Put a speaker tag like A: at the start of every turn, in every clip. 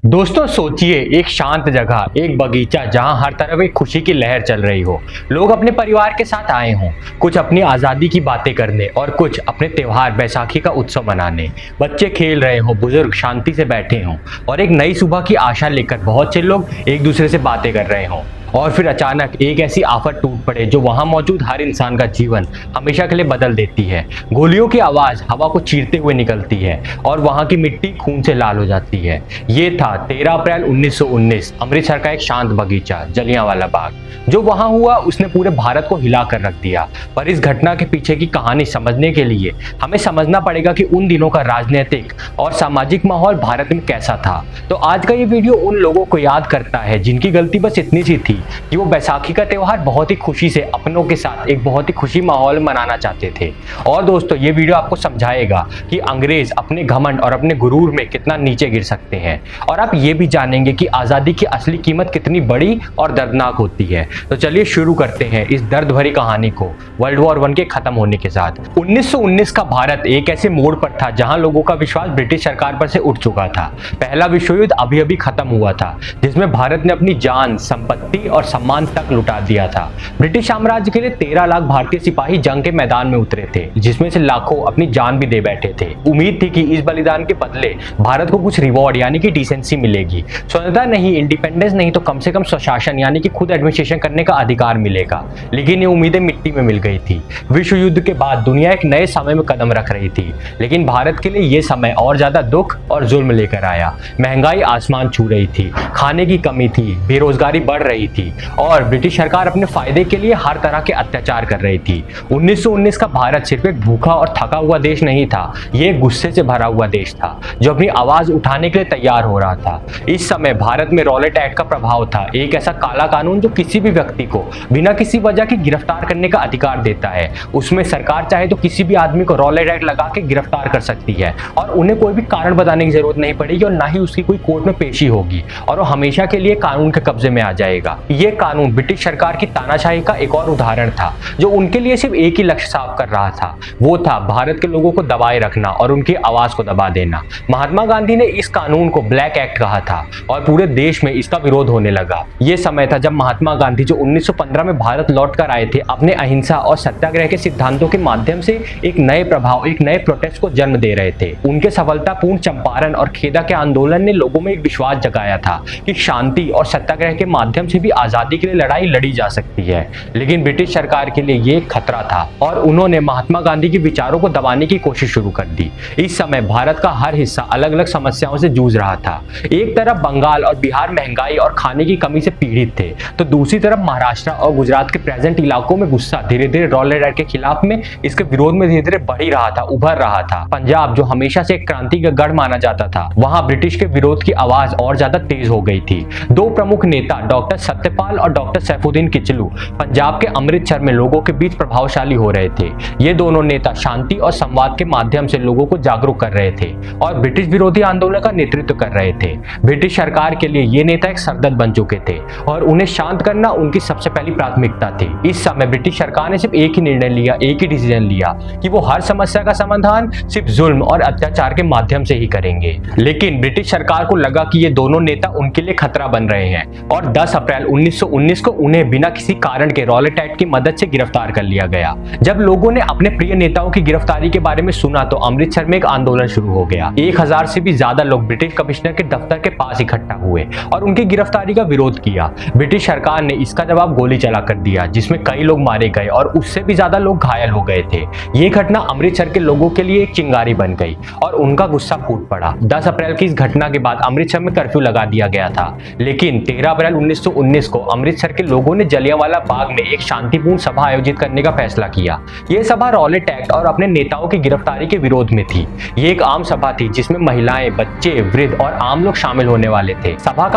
A: दोस्तों सोचिए, एक शांत जगह, एक बगीचा जहां हर तरफ एक खुशी की लहर चल रही हो। लोग अपने परिवार के साथ आए हों, कुछ अपनी आज़ादी की बातें करने और कुछ अपने त्योहार बैसाखी का उत्सव मनाने। बच्चे खेल रहे हों, बुजुर्ग शांति से बैठे हों और एक नई सुबह की आशा लेकर बहुत से लोग एक दूसरे से बातें कर रहे हों। और फिर अचानक एक ऐसी आफत टूट पड़े जो वहां मौजूद हर इंसान का जीवन हमेशा के लिए बदल देती है। गोलियों की आवाज हवा को चीरते हुए निकलती है और वहां की मिट्टी खून से लाल हो जाती है। ये था 13 अप्रैल 1919, अमृतसर का एक शांत बगीचा, जलियांवाला बाग। जो वहां हुआ उसने पूरे भारत को हिला कर रख दिया। पर इस घटना के पीछे की कहानी समझने के लिए हमें समझना पड़ेगा कि उन दिनों का राजनीतिक और सामाजिक माहौल भारत में कैसा था। तो आज का ये वीडियो उन लोगों को याद करता है जिनकी गलती बस इतनी सी थी कि वो बैसाखी का त्योहार बहुत ही खुशी से अपनों के साथ एक बहुत ही खुशी माहौल मनाना चाहते थे। और दोस्तों, ये वीडियो आपको समझाएगा कि अंग्रेज अपने घमंड और अपने गुरूर में कितना नीचे गिर सकते हैं। और आप ये भी जानेंगे कि आज़ादी की असली कीमत कितनी बड़ी और दर्दनाक होती है। तो चलिए शुरू करते हैं इस दर्द भरी कहानी को वर्ल्ड वॉर 1 के खत्म होने के साथ। 1919 का भारत एक ऐसे मोड़ पर था जहां लोगों का विश्वास ब्रिटिश सरकार पर से उठ चुका था। पहला विश्व युद्ध अभी अभी खत्म हुआ था, जिसमें भारत ने अपनी जान, संपत्ति और सम्मान तक लुटा दिया था। ब्रिटिश साम्राज्य के लिए 13 लाख भारतीय सिपाही जंग के मैदान में उतरे थे, जिसमें से लाखों अपनी जान भी दे बैठे थे। उम्मीद थी कि इस बलिदान के बदले भारत को कुछ रिवॉर्ड यानी कि डिसेंसी मिलेगी। स्वतंत्रता नहीं, इंडिपेंडेंस नहीं तो कम से कम स्वशासन यानी कि खुद एडमिनिस्ट्रेशन करने का अधिकार मिलेगा। लेकिन ये उम्मीदें मिट्टी में मिल गई थी। विश्व युद्ध के बाद दुनिया एक नए समय में कदम रख रही थी, लेकिन भारत के लिए ये समय और ज्यादा दुख और जुल्म लेकर आया। महंगाई आसमान छू रही थी, खाने की कमी थी, बेरोजगारी बढ़ रही थी और ब्रिटिश सरकार अपने फायदे के लिए हर तरह के अत्याचार कर रही थी। 1919 का भारत सिर्फ एक भूखा और थका हुआ देश नहीं था, ये एक गुस्से से भरा हुआ देश था जो अपनी आवाज उठाने के लिए तैयार हो रहा था। इस समय भारत में रॉलेट एक्ट का प्रभाव था, एक ऐसा काला कानून जो किसी भी व्यक्ति को बिना किसी वजह के गिरफ्तार करने का अधिकार देता है। उसमें सरकार चाहे तो किसी भी आदमी को रॉलेट एक्ट लगा के गिरफ्तार कर सकती है और उन्हें कोई भी कारण बताने की जरूरत नहीं पड़ेगी और ना ही उसकी कोई कोर्ट में पेशी होगी और वो हमेशा के लिए कानून के कब्जे में आ जाएगा। ये कानून ब्रिटिश सरकार की तानाशाही का एक और उदाहरण था जो उनके लिए सिर्फ एक ही लक्ष्य साफ कर रहा था, वो था भारत के लोगों को दबाए रखना और उनकी आवाज को दबा देना। महात्मा गांधी ने इस कानून को ब्लैक एक्ट कहा था और पूरे देश में इसका विरोध होने लगा। ये समय था जब महात्मा गांधी जो 1915 में भारत लौट कर आए थे, अपने अहिंसा और सत्याग्रह के सिद्धांतों के माध्यम से एक नए प्रभाव, एक नए प्रोटेस्ट को जन्म दे रहे थे। उनके सफलतापूर्ण चंपारण और खेदा के आंदोलन ने लोगों में एक विश्वास जगाया था कि शांति और सत्याग्रह के माध्यम से भी आजादी के लिए लड़ाई लड़ी जा सकती है। लेकिन ब्रिटिश सरकार के लिए ये एक खतरा था और उन्होंने महात्मा गांधी के विचारों को दबाने की कोशिश शुरू कर दी। इस समय भारत का हर हिस्सा अलग अलग समस्याओं से जूझ रहा था। एक तरफ बंगाल और बिहार महंगाई और खाने की कमी से पीड़ित थे, तो दूसरी तरफ महाराष्ट्र और गुजरात के प्रेजेंट इलाकों में गुस्सा धीरे धीरे रॉलेट एक्ट के खिलाफ में, इसके विरोध में धीरे धीरे बढ़ ही रहा था, उभर रहा था। पंजाब जो हमेशा से एक क्रांति का गढ़ माना जाता था, वहां ब्रिटिश के विरोध की आवाज और ज्यादा तेज हो गई थी। दो प्रमुख नेता डॉक्टर सत्यपाल और डॉक्टर सैफुद्दीन किचलू पंजाब के अमृतसर में लोगों के बीच प्रभावशाली हो रहे थे। ये दोनों नेता शांति और संवाद के माध्यम से लोगों को जागरूक कर रहे थे और ब्रिटिश विरोधी आंदोलन का नेतृत्व कर रहे थे। ब्रिटिश सरकार के लिए ये नेता एक सरदर्द बन चुके थे और उन्हें शांत करना उनकी सबसे पहली प्राथमिकता थी। इस समय ब्रिटिश सरकार ने सिर्फ एक ही निर्णय लिया, एक ही डिसीजन लिया कि वो हर समस्या का समाधान सिर्फ जुल्म और अत्याचार के माध्यम से ही करेंगे। लेकिन ब्रिटिश सरकार को लगा कि ये दोनों नेता उनके लिए खतरा बन रहे हैं और 10 अप्रैल 1919 को उन्हें बिना किसी कारण के रॉलेट एक्ट की मदद से गिरफ्तार कर लिया गया। जब लोगों ने अपने प्रिय नेताओं की गिरफ्तारी के बारे में सुना तो अमृतसर में एक आंदोलन शुरू हो गया। 1000 से भी ज्यादा लोग ब्रिटिश कमिश्नर के दफ्तर के पास इकट्ठा हुए और उनकी गिरफ्तारी का विरोध किया। ब्रिटिश सरकार ने इसका जवाब गोली चला कर दिया, जिसमें कई लोग मारे गए और उससे भी ज्यादा लोग घायल हो गए थे। ये घटना अमृतसर के लोगों के लिए एक चिंगारी बन गई और उनका गुस्सा फूट पड़ा। 10 अप्रैल की इस घटना के बाद अमृतसर में कर्फ्यू लगा दिया गया था। लेकिन 13 अप्रैल 1919 को अमृतसर के लोगों ने जलियांवाला बाग में एक शांतिपूर्ण सभा आयोजित करने का फैसला किया। यह सभा रॉलेट एक्ट और अपने नेताओं की गिरफ्तारी के विरोध में थी। ये एक आम सभा थी जिसमें महिलाएं, बच्चे, वृद्ध और आम लोग शामिल होने वाले थे। सभा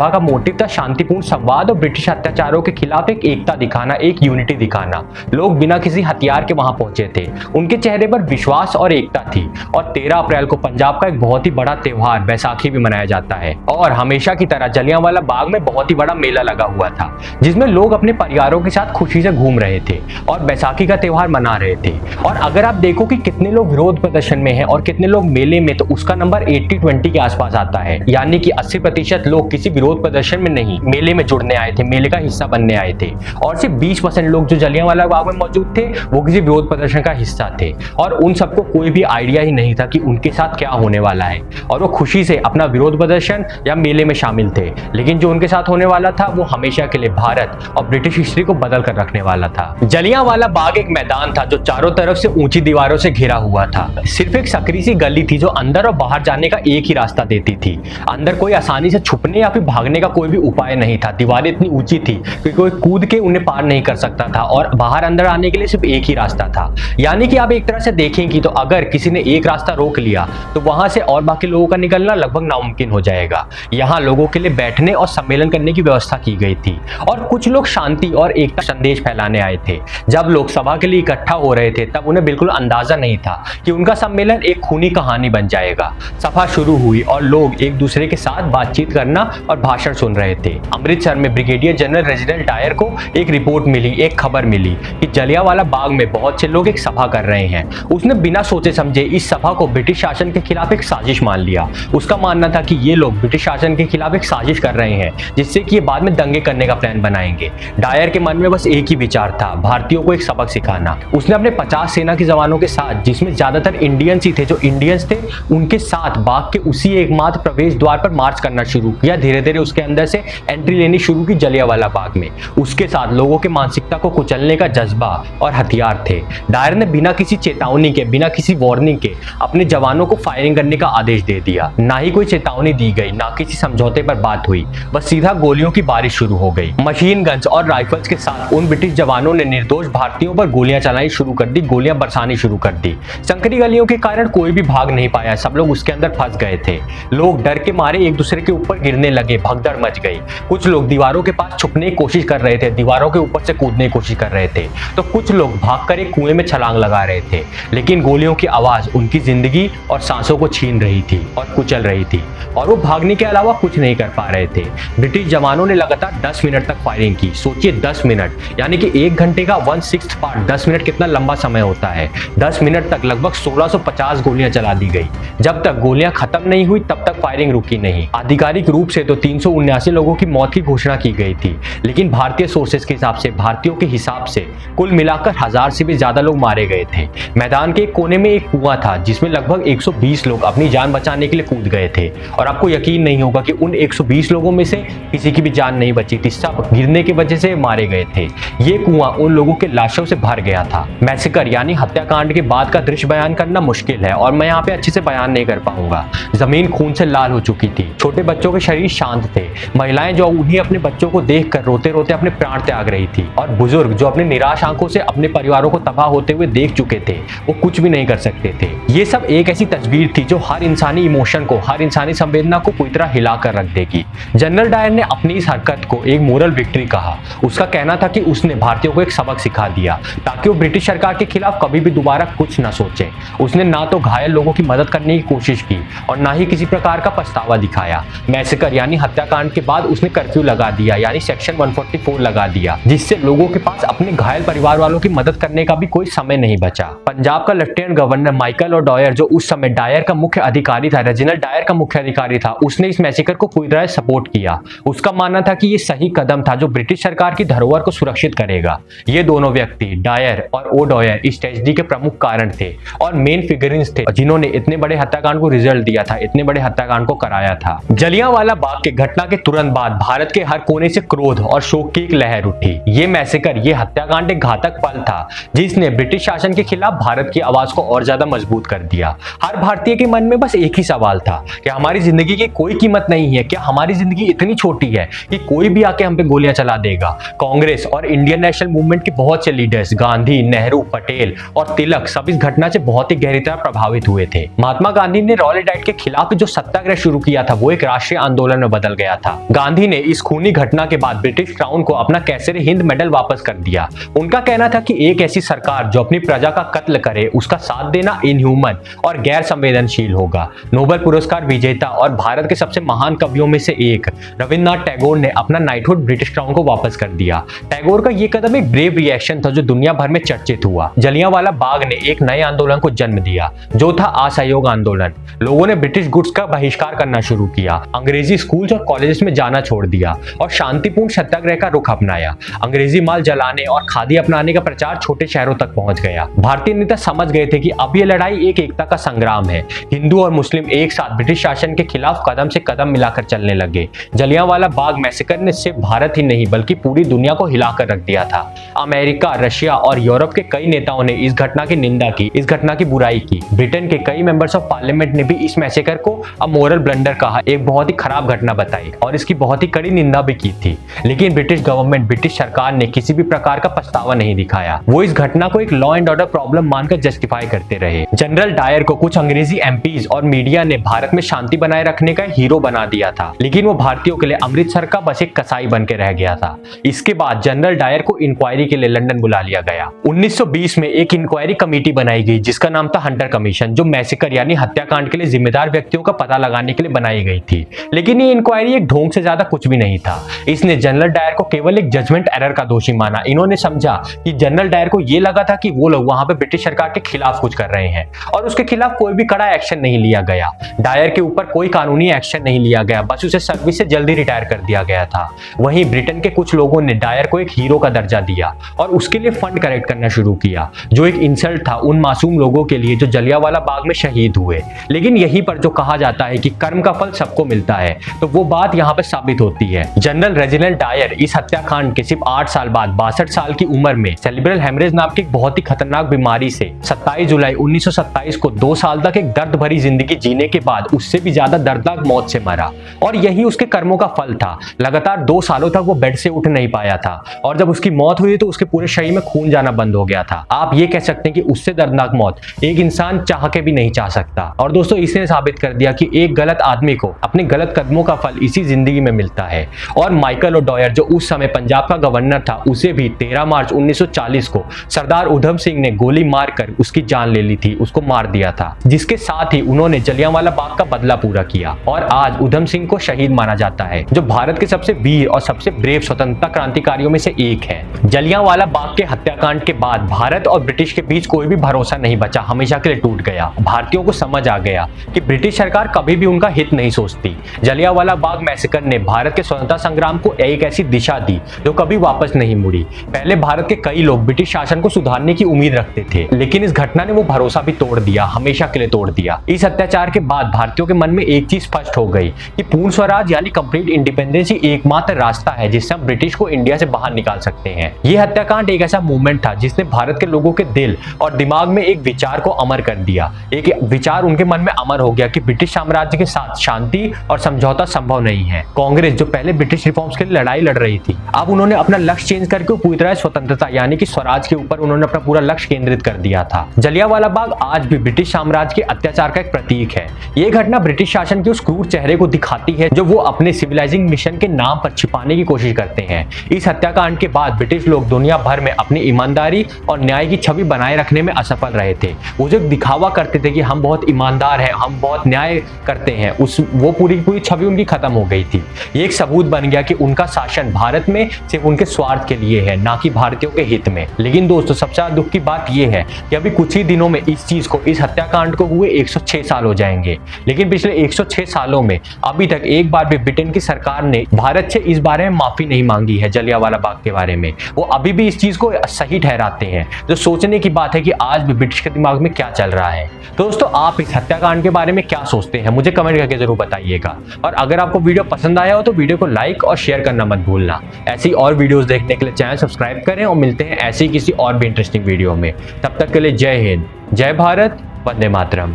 A: का मोटिव था शांतिपूर्ण संवाद और ब्रिटिश अत्याचारों के खिलाफ एक एकता दिखाना, एक यूनिटी दिखाना। लोग बिना किसी हथियार के वहां पहुंचे थे, उनके चेहरे पर विश्वास और एकता थी। और 13 अप्रैल को पंजाब का एक बहुत ही बड़ा त्योहार बैसाखी भी मनाया जाता है और हमेशा की तरह जलियांवाला बाग में बहुत ही बड़ा मेला लगा हुआ था जिसमें लोग अपने परिवारों के साथ खुशी से घूम रहे थे और बैसाखी का त्योहार मना रहे थे। और अगर आप देखो कि कितने लोग विरोध प्रदर्शन में हैं और कितने लोग मेले में, तो उसका नंबर 80-20 के आसपास आता है, यानी कि 80% लोग किसी विरोध प्रदर्शन में नहीं, मेले में जुड़ने आए थे, मेले का हिस्सा बनने आए थे। और सिर्फ 20% लोग जो जलियांवाला बाग में मौजूद थे वो किसी विरोध प्रदर्शन का हिस्सा थे और उन सबको कोई भी आइडिया ही नहीं था कि उनके साथ क्या होने वाला है, और वो खुशी से अपना विरोध प्रदर्शन या मेले में शामिल थे। लेकिन जो उनके साथ होने वाला था वो हमेशा के लिए भारत और ब्रिटिश हिस्ट्री को बदल कर रखने वाला था। जलियांवाला बाग एक मैदान था जो चारों तरफ से ऊंची दीवारों से घिरा हुआ था। सिर्फ एक सकरी सी गली थी जो अंदर और बाहर जाने का एक ही रास्ता देती थी। अंदर कोई आसानी से छुपने या फिर भागने का कोई भी उपाय नहीं था। दीवारें इतनी ऊंची थी कि कोई कूद के उन्हें पार नहीं कर सकता था और बाहर अंदर आने के लिए सिर्फ एक ही रास्ता था। यानी कि आप एक तरह से देखेंगे तो अगर किसी ने एक रास्ता रोक लिया तो वहां से और बाकी लोगों का निकलना लगभग नामुमकिन हो जाएगा। यहाँ लोगों के लिए बैठने और सम्मेलन करने की व्यवस्था की गई थी और कुछ लोग शांति और एकता संदेश फैलाने आए थे। जब लोग सभा के लिए इकट्ठा हो रहे थे तब उन्हें बिल्कुल अंदाजा नहीं था कि उनका सम्मेलन एक खूनी कहानी बन जाएगा। सभा शुरू हुई और लोग एक दूसरे के साथ बातचीत करना और भाषण सुन रहे थे। अमृतसर में ब्रिगेडियर जनरल रेजिडेंट डायर को एक रिपोर्ट मिली, एक खबर मिली कि जलियांवाला बाग में बहुत से लोग एक सभा कर रहे हैं। उसने बिना सोचे समझे इस सभा को ब्रिटिश शासन के खिलाफ एक साजिश मान लिया। उसका मानना था कि ये लोग ब्रिटिश शासन के खिलाफ एक साजिश कर रहे हैं जिससे कि ये बाद में दंगे करने का प्लान बनाएंगे। डायर के मन में बस एक ही विचार था, भारतीयों को एक सबक सिखाना। उसने अपने 50 सेना के जवानों के साथ, जिसमें ज्यादातर इंडियंस ही थे, जो इंडियंस थे उनके साथ बाग के उसी एकमात्र प्रवेश द्वार पर मार्च करना शुरू किया। धीरे धीरे उसके अंदर से एंट्री लेनी शुरू की जलियांवाला बाग में। उसके साथ लोगों के मानसिकता को कुचलने का जज्बा और हथियार थे। डायर ने बिना किसी चेतावनी के, बिना किसी वार्निंग के अपने जवानों को फायरिंग करने का आदेश दे दिया। ना ही कोई चेतावनी दी गई, ना किसी समझौते पर बात हुई, बस सीधा गोलियों की बारिश शुरू हो गई। मशीन गन्स और राइफल्स के साथ उन ब्रिटिश जवानों ने निर्दोष भारतीयों पर गोलियां चलानी शुरू कर दी, गोलियां बरसानी शुरू कर दी। संकरी गलियों के कारण कोई भी भाग नहीं पाया, सब लोग उसके अंदर फंस गए थे। लोग डर के मारे एक दूसरे के ऊपर गिरने लगे, भगदड़ मच गई। कुछ लोग दीवारों के पास छुपने की कोशिश कर रहे थे, दीवारों के ऊपर से कूदने की कोशिश कर रहे थे, तो कुछ लोग भागकर एक कुएं में छलांग लगा रहे थे। लेकिन गोलियों की आवाज उनकी जिंदगी और सांसों को छीन रही थी और कुचल रही थी और वो भागने के अलावा कुछ नहीं कर पा रहे थे। ब्रिटिश जवानों ने लगातार 10 मिनट तक फायरिंग की। सोचिए 10 मिनट, यानी कि 1 घंटे का 1/6 पार्ट। 10 मिनट कितना लंबा समय होता है। 10 मिनट तक लगभग 1650 गोलियां चला दी गई। जब तक गोलियां खत्म नहीं हुई तब तक फायरिंग रुकी नहीं। आधिकारिक रूप से तो 379 लोगों की मौत की घोषणा की गई थी, लेकिन भारतीय सोर्सेस के हिसाब से, भारतीयों के हिसाब से कुल मिलाकर 1000 से भी ज्यादा लोग मारे गए थे। मैदान के एक कोने में एक कुआं था जिसमें लगभग 120 लोग अपनी जान बचाने के लिए कूद गए थे और आपको यकीन नहीं होगा कि उन 120 लोगों में से किसी की भी जान नहीं बची थी। सब गिरने की वजह से मारे गए थे। ये कुआं उन लोगों के लाशों से भर गया था। मैसेकर यानी हत्याकांड के बाद का दृश्य बयान करना मुश्किल है और मैं यहाँ पे अच्छे से बयान नहीं कर पाऊंगा। जमीन खून से लाल हो चुकी थी। छोटे बच्चों के शरीर शांत थे। महिलाएं जो उन्हीं अपने बच्चों को देखकर रोते रोते अपने प्राण त्याग रही थी और बुजुर्ग जो अपने निराश आंखों से अपने परिवारों को तबाह होते हुए देख चुके थे, वो कुछ भी नहीं कर सकते थे। ये सब एक ऐसी तस्वीर थी जो हर इंसानी इमोशन को, हर इंसानी संवेदना को पूरी तरह हिलाकर रख देगी। जनरल डायर ने अपनी इस हरकत को एक मोरल विक्ट्री कहा। उसका कहना था कि उसने भारतीयों को एक सबक सिखा दिया ताकि वो ब्रिटिश सरकार के खिलाफ कभी भी दोबारा कुछ न सोचे। उसने ना तो घायल लोगों की मदद करने की कोशिश की और ना ही किसी प्रकार का पछतावा दिखाया। मैसेकर यानी हत्याकांड के बाद उसने कर्फ्यू लगा दिया, यानी सेक्शन 144 लगा दिया, जिससे लोगों के पास अपने घायल परिवार वालों की मदद करने का भी कोई समय नहीं बचा। पंजाब का लेफ्टिनेंट गवर्नर माइकल और डॉयर, जो उस समय डायर का मुख्य अधिकारी था, रेजिनाल्ड डायर का मुख्य अधिकारी था, उसने इस मैसेकर को पूरी तरह सपोर्ट किया। उसका मानना था कि ये सही कदम था जो ब्रिटिश सरकार की धरोहर को सुरक्षित करेगा। ये दोनों व्यक्ति, डायर और ओ डॉयर, इस ट्रेजेडी के प्रमुख कारण थे और मेन फिगरिंग्स थे जिन्होंने इतने बड़े हत्याकांड को रिजल्ट दिया था, इतने बड़े हत्याकांड को कराया था। जलियांवाला बाग के घटना के तुरंत बाद भारत के हर कोने से क्रोध और शोक की एक लहर उठी। ये मैसेकर, ये हत्याकांड एक घातक पल था जिसने ब्रिटिश शासन के खिलाफ भारत की आवाज को और ज्यादा मजबूत कर दिया। हर भारतीय के मन में बस एक ही सवाल था कि हमारी जिंदगी की कोई कीमत नहीं है क्या? हमारी जिंदगी इतनी छोटी है कि कोई भी आके हम पे गोलियां चला देगा? कांग्रेस और इंडियन नेशनल मूवमेंट के बहुत से लीडर्स, गांधी, नेहरू, पटेल और तिलक, सब इस घटना से बहुत ही गहरी तरह प्रभावित हुए थे। महात्मा गांधी ने रॉलेट एक्ट के खिलाफ जो सत्याग्रह शुरू किया था वो एक राष्ट्रीय आंदोलन में बदल गया था। गांधी ने इस खूनी घटना के बाद ब्रिटिश क्राउन को अपना कैसरे हिंद मेडल वापस कर दिया। उनका कहना था कि एक ऐसी सरकार जो अपनी प्रजा का कत्ल करे, उसका साथ देना इनह्यूमन और गैर संवेदनशील होगा। नोबेल पुरस्कार विजेता और भारत के सबसे महान कवियों में से एक रविन्द्रनाथ टैगोर ने अपना नाइटहुड ब्रिटिश क्राउन को वापस कर दिया। टैगोर का ये कदम एक ब्रेव रिएक्शन था जो दुनिया भर में चर्चित हुआ। जलियांवाला बाग ने एक नए आंदोलन को जन्म दिया जो था असहयोग आंदोलन। लोगों ने ब्रिटिश गुड्स का बहिष्कार करना शुरू किया, अंग्रेजी स्कूल्स और कॉलेजेस में जाना छोड़ दिया और शांतिपूर्ण सत्याग्रह का रुख अपनाया। अंग्रेजी माल जलाने और खादी अपनाने का प्रचार छोटे शहरों तक पहुंच गया। भारतीय नेता समझ गए थे कि अब ये लड़ाई एक एकता का संग्राम है। हिंदू और मुस्लिम एक साथ ब्रिटिश शासन के खिलाफ कदम से कदम मिलाकर चलने लगे। जलियांवाला बाग मैसेकर ने सिर्फ भारत ही नहीं बल्कि पूरी दुनिया को हिलाकर रख दिया था। अमेरिका, रशिया और यूरोप के कई नेताओं ने इस घटना की निंदा की, इस घटना की बुराई की। ब्रिटेन के कई मेंबर्स ऑफ पार्लियामेंट ने भी इस मैसेकर को अमोरल ब्लंडर कहा, एक बहुत ही खराब घटना बताई और इसकी बहुत ही कड़ी निंदा भी की थी। लेकिन ब्रिटिश गवर्नमेंट, ब्रिटिश सरकार ने किसी भी प्रकार का पछतावा नहीं दिखाया। वो इस घटना को एक लॉ एंड ऑर्डर प्रॉब्लम मानकर जस्टिफाई करते रहे। जनरल डायर को कुछ अंग्रेजी एमपीज और मीडिया ने भारत में शांति बनाए रखने का हीरो बना दिया था, लेकिन वो भारतीयों के लिए अमृतसर का बस एक कसाई बन के रह गया था। इसके बाद जनरल डायर को इंक्वायरी के लिए लंदन बुला लिया गया। 1920 में एक इंक्वायरी कमेटी बनाई गई जिसका नाम था हंटर कमीशन, जो मैसेकर यानी हत्याकांड के लिए जिम्मेदार व्यक्तियों का पता लगाने के लिए बनाई गई थी। लेकिन ये इंक्वायरी एक ढोंग से ज्यादा कुछ भी नहीं था। इसने जनरल डायर को केवल एक जजमेंट एरर का दोषी माना। इन्होंने समझा कि जनरल डायर को यह लगा था कि वो लोग वहां पे ब्रिटिश सरकार के खिलाफ कुछ कर रहे हैं और उसके खिलाफ कोई भी कड़ा एक्शन नहीं लिया गया। डायर के ऊपर कोई कानूनी एक्शन नहीं लिया गया, बस उसे सर्विस से जल्दी रिटायर कर दिया गया था। वहीं ब्रिटेन के कुछ लोगों ने डायर को एक हीरो का दर्जा दिया और उसके लिए फंड कलेक्ट करना शुरू किया, जो एक इंसल्ट था उन मासूम लोगों के लिए जो जलियांवाला बाग में शहीद हुए। लेकिन यहीं पर जो कहा जाता है कि कर्म का फल सबको मिलता है, तो वो बात यहाँ पे साबित होती है। जनरल रेजिनाल्ड डायर इस हत्याकांड के सिर्फ 8 साल बाद 62 साल की उम्र में सेरिब्रल हेमरेज नाम की एक बहुत ही खतरनाक बीमारी से 27 जुलाई 1927 को 2 साल तक एक दर्द भरी जिंदगी जीने के बाद उससे भी ज्यादा दर्दनाक मौत से मरा। और यही उसके कर्मों का फल था। लगातार 2 सालों तक वो बेड से उठ नहीं पाया था और जब उसकी मौत हुई तो उसके पूरे शरीर में खून जाना बंद हो गया था। आप ये कह सकते हैं कि उससे दर्दनाक मौत एक इंसान चाह के भी नहीं चाह सकता। और दोस्तों, इसने साबित कर दिया कि एक गलत आदमी को अपने गलत कदमों का फल इसी जिंदगी में मिलता है। और माइकल ओडॉयर जो उस समय पंजाब का गवर्नर था, उसे भी 13 मार्च 1940 को सरदार उधम सिंह ने गोली मारकर उसकी जान ले ली थी, उसको मार दिया था, जिसके साथ ही उन्होंने जलियांवाला बाग का बदला पूरा किया। और आज उधम सिंह को शहीद माना जाता है, जो भारत के सबसे वीर और सबसे ब्रेव स्वतंत्रता क्रांतिकारियों में से एक है। जलियांवाला बाग के हत्याकांड के बाद भारत और ब्रिटिश के बीच कोई भी भरोसा नहीं बचा, हमेशा के लिए टूट गया। भारतीयों को समझ आ गया कि ब्रिटिश सरकार कभी भी उनका हित नहीं सोचती। जलियांवाला बाग मैसेकर ने भारत के स्वतंत्रता संग्राम को एक ऐसी दिशा दी जो कभी वापस नहीं मुड़ी। पहले भारत के कई लोग ब्रिटिश शासन को सुधारने की उम्मीद रखते थे, लेकिन इस घटना ने वो भरोसा भी तोड़ दिया, हमेशा के लिए तोड़ दिया। इस अत्याचार के बाद भारतीयों के मन में एक चीज स्पष्ट हो गई कि पूर्ण स्वराज यानी कंप्लीट इंडिपेंडेंस ही एकमात्र रास्ता है जिससे हम ब्रिटिश को इंडिया से बाहर निकाल सकते हैं। यह हत्याकांड एक ऐसा मूवमेंट था जिसने भारत के लोगों के दिल और दिमाग में एक विचार को अमर कर दिया। एक विचार उनके मन में अमर हो गया कि ब्रिटिश साम्राज्य के साथ शांति और समझौता संभव नहीं है। कांग्रेस जो पहले ब्रिटिश रिफॉर्म्स के लिए लड़ाई लड़ रही थी, अब उन्होंने अपना लक्ष्य चेंज करके पूरी तरह स्वतंत्रता यानी कि स्वराज के ऊपर उन्होंने अपना पूरा लक्ष्य केंद्रित कर दिया था। जलियांवाला बाग आज भी ब्रिटिश साम्राज्य के अत्याचार का एक प्रतीक है। ये घटना ब्रिटिश शासन के उस क्रूर चेहरे को दिखाती है जो वो अपने सिविलाइजिंग मिशन के नाम पर छिपाने की कोशिश करते हैं। इस हत्याकांड के बाद ब्रिटिश लोग दुनिया भर में अपनी ईमानदारी और न्याय की छवि बनाए रखने में असफल रहे थे। वो जो दिखावा करते थे कि हम बहुत ईमानदार हैं, हम बहुत न्याय करते हैं, वो पूरी छवि उनकी खत्म हो गई थी। ये एक सबूत बन गया कि उनका शासन भारत में सिर्फ उनके स्वार्थ के लिए है, ना कि भारतीयों के हित में। लेकिन दोस्तों, सबसे ज्यादा दुख की बात यह है कि अभी कुछ ही दिनों में इस हत्याकांड को हुए 106 साल हो जाएंगे। लेकिन पिछले 106 सालों में अभी तक एक बार भी ब्रिटेन की सरकार ने भारत से इस बारे में माफी नहीं मांगी है। जलियांवाला बाग के बारे में वो अभी भी इस चीज को सही ठहराते हैं, जो सोचने की बात है कि आज भी ब्रिटिश के दिमाग में क्या चल रहा है। तो दोस्तों, आप इस हत्याकांड के बारे में क्या सोचते हैं, मुझे कमेंट करके जरूर बताइएगा। और अगर आपको वीडियो पसंद आया हो तो वीडियो को लाइक और शेयर करना मत भूलना। ऐसी और वीडियोस देखने के लिए चैनल सब्सक्राइब करें और मिलते हैं ऐसी किसी और भी इंटरेस्टिंग वीडियो में। तब तक के लिए जय हिंद, जय भारत, वंदे मातरम।